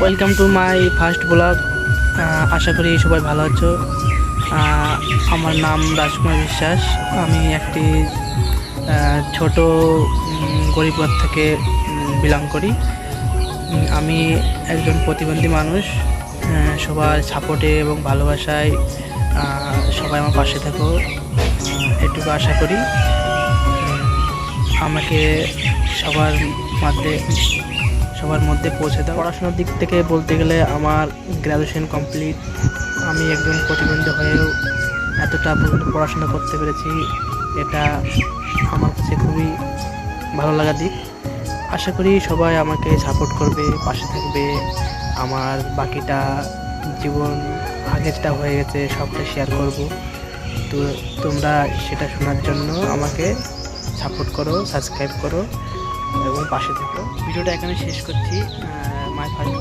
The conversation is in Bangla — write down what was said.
Welcome to my first blog. আশা করি সবাই ভালো আছো। আমার নাম রাজকুমার বিশ্বাস। আমি একটি ছোট গরিব ঘর থেকে বিলং করি। আমি একজন প্রতিবন্ধী মানুষ। সবার সাপোর্টে এবং ভালোবাসায় সবাই আমার পাশে থাকো, এটুকু আশা করি। আমাকে সবার মধ্যে পৌঁছে দাও। পড়াশোনার দিক থেকে বলতে গেলে আমার গ্র্যাজুয়েশন কমপ্লিট। আমি একজন প্রতিবন্ধী হয়েও এতটা পর্যন্ত পড়াশোনা করতে পেরেছি, এটা আমার কাছে খুবই ভালো লাগা দিক। আশা করি সবাই আমাকে সাপোর্ট করবে, পাশে থাকবে। আমার বাকিটা জীবন আগে যেটা হয়ে গেছে সবটা শেয়ার করব। তো তোমরা সেটা শোনার জন্য আমাকে সাপোর্ট করো, সাবস্ক্রাইব করো এবং পাশে থেকো। ভিডিওটা এখানে শেষ করছি। My first